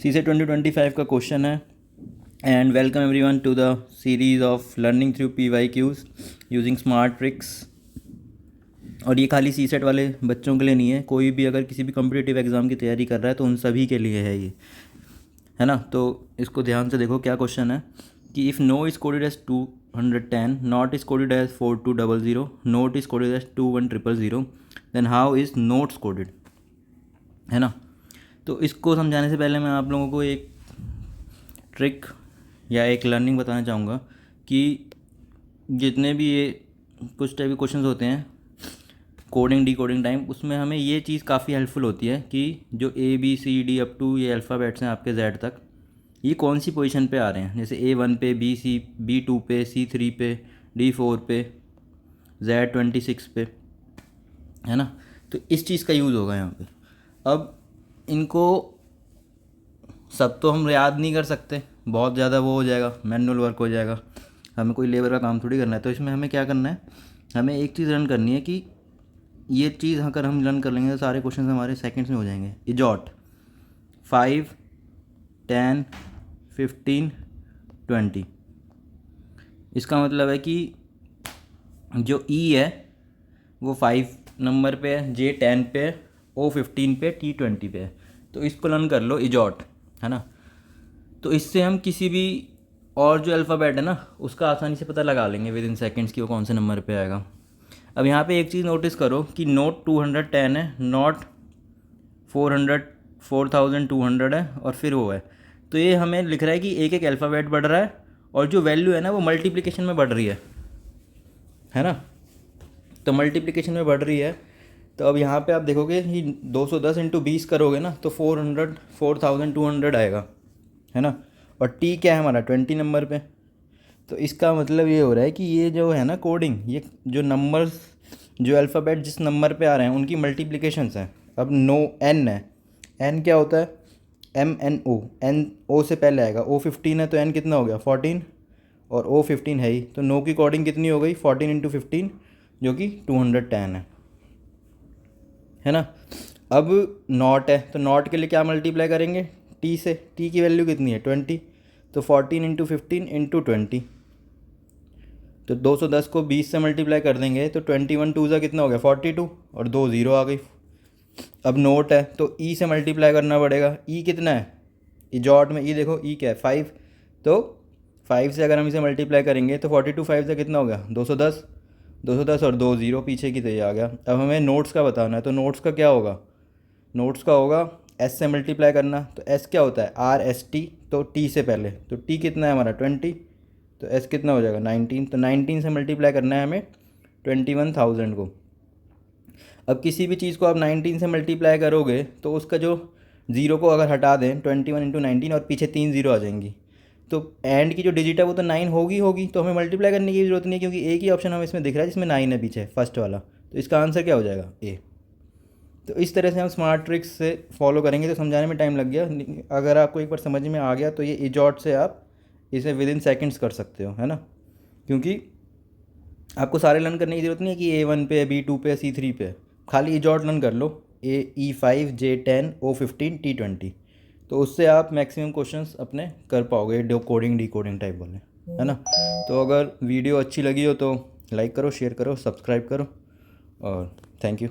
सी से 2025 का क्वेश्चन है। And welcome everyone to the series of learning through PYQs using smart tricks. और ये खाली सी सेट वाले बच्चों के लिए नहीं है, कोई भी अगर किसी भी कॉम्पिटिटिव एग्ज़ाम की तैयारी कर रहा है तो उन सभी के लिए है ये, है ना। तो इसको ध्यान से देखो, क्या क्वेश्चन है कि if no is coded as 210, not is coded as 4200, note is coded as 21000, then how is notes coded, है ना। तो इसको समझाने से पहले मैं आप लोगों को एक ट्रिक या एक लर्निंग बताना चाहूँगा कि जितने भी ये कुछ टाइप के क्वेश्चंस होते हैं कोडिंग डी कोडिंग टाइम, उसमें हमें ये चीज़ काफ़ी हेल्पफुल होती है कि जो ABCD अप टू ये अल्फ़ाबेट्स हैं आपके Z तक, ये कौन सी पोजीशन पे आ रहे हैं। जैसे A1 पे, B2 पे, C3 पे, D4 पे, Z26 पे, है ना। तो इस चीज़ का यूज़ होगा यहाँ पे। अब इनको सब तो हम याद नहीं कर सकते, बहुत ज़्यादा वो हो जाएगा, मैनुअल वर्क हो जाएगा, हमें कोई लेबर का काम थोड़ी करना है। तो इसमें हमें क्या करना है, हमें एक चीज़ रन करनी है कि ये चीज़ अगर हम रन कर लेंगे तो सारे क्वेश्चन हमारे सेकंड्स में हो जाएंगे। इजॉट 5, 10, 15, 20। इसका मतलब है कि जो E है वो 5 नंबर पे है, J 10 पे है, O 15 पे, T 20 पे है। तो इसको लर्न कर लो इजॉट, है ना। तो इससे हम किसी भी और जो अल्फ़ाबेट है ना उसका आसानी से पता लगा लेंगे विद इन सेकेंड्स कि वो कौन से नंबर पे आएगा। अब यहाँ पे एक चीज़ नोटिस करो कि नोट 210 है, नॉट 4200 है और फिर वो है। तो ये हमें लिख रहा है कि एक एक अल्फ़ाबेट बढ़ रहा है और जो वैल्यू है ना वो मल्टीप्लिकेशन में बढ़ रही है ना। तो मल्टीप्लिकेशन में बढ़ रही है। तो अब यहाँ पे आप देखोगे कि 210 इंटू 20 करोगे ना तो 4200 आएगा, है ना। और टी क्या है हमारा 20 नंबर पे। तो इसका मतलब ये हो रहा है कि ये जो है ना कोडिंग, ये जो नंबर्स, जो अल्फ़ाबेट जिस नंबर पे आ रहे हैं उनकी मल्टीप्लिकेशंस हैं। अब नो एन है, एन क्या होता है MNO, एन ओ से पहले आएगा। O 15 है तो एन कितना हो गया 14, और O 15 है ही, तो नो की कोडिंग कितनी हो गई 14 इंटू 15 जो कि 210 है ना। अब नॉट है तो नॉट के लिए क्या मल्टीप्लाई करेंगे टी से, टी की वैल्यू कितनी है 20, तो 14 इंटू 15 इंटू 20। तो 210 को 20 से मल्टीप्लाई कर देंगे तो 21 टू ज़ा कितना हो गया 42 और 2 ज़ीरो आ गई। अब नोट है तो ई से मल्टीप्लाई करना पड़ेगा। ई कितना है इजॉट में, ई देखो ई क्या है 5, तो 5 से अगर हम इसे मल्टीप्लाई करेंगे तो 42 5 से कितना हो गया 210, 210 और 2 ज़ीरो पीछे की तरह आ गया। अब हमें नोट्स का बताना है, तो नोट्स का क्या होगा, नोट्स का होगा एस से मल्टीप्लाई करना। तो एस क्या होता है RST, तो टी से पहले, तो टी कितना है हमारा 20, तो एस कितना हो जाएगा 19, तो 19 से मल्टीप्लाई करना है हमें 21,000 को। अब किसी भी चीज़ को आप 19 से मल्टीप्लाई करोगे तो उसका जो ज़ीरो को अगर हटा दें 21 इंटू 19 और पीछे 3 ज़ीरो आ जाएंगी, तो एंड की जो डिजिट है वो तो 9 होगी, तो हमें मल्टीप्लाई करने की ज़रूरत नहीं है क्योंकि एक ही ऑप्शन हमें इसमें दिख रहा है जिसमें 9 है पीछे फर्स्ट वाला। तो इसका आंसर क्या हो जाएगा ए। तो इस तरह से हम स्मार्ट ट्रिक्स से फॉलो करेंगे। तो समझाने में टाइम लग गया, अगर आपको एक बार समझ में आ गया तो ये इजॉट से आप इसे विद इन सेकेंड्स कर सकते हो, है ना। क्योंकि आपको सारे लर्न करने की ज़रूरत नहीं है कि A1 पे, B2 पे, C3 पे, खाली इजॉट लर्न कर लो E5, J10, O15, T20। तो उससे आप मैक्सिमम क्वेश्चंस अपने कर पाओगे do coding decoding type वाले, है ना। तो अगर वीडियो अच्छी लगी हो तो लाइक करो, शेयर करो, सब्सक्राइब करो और थैंक यू।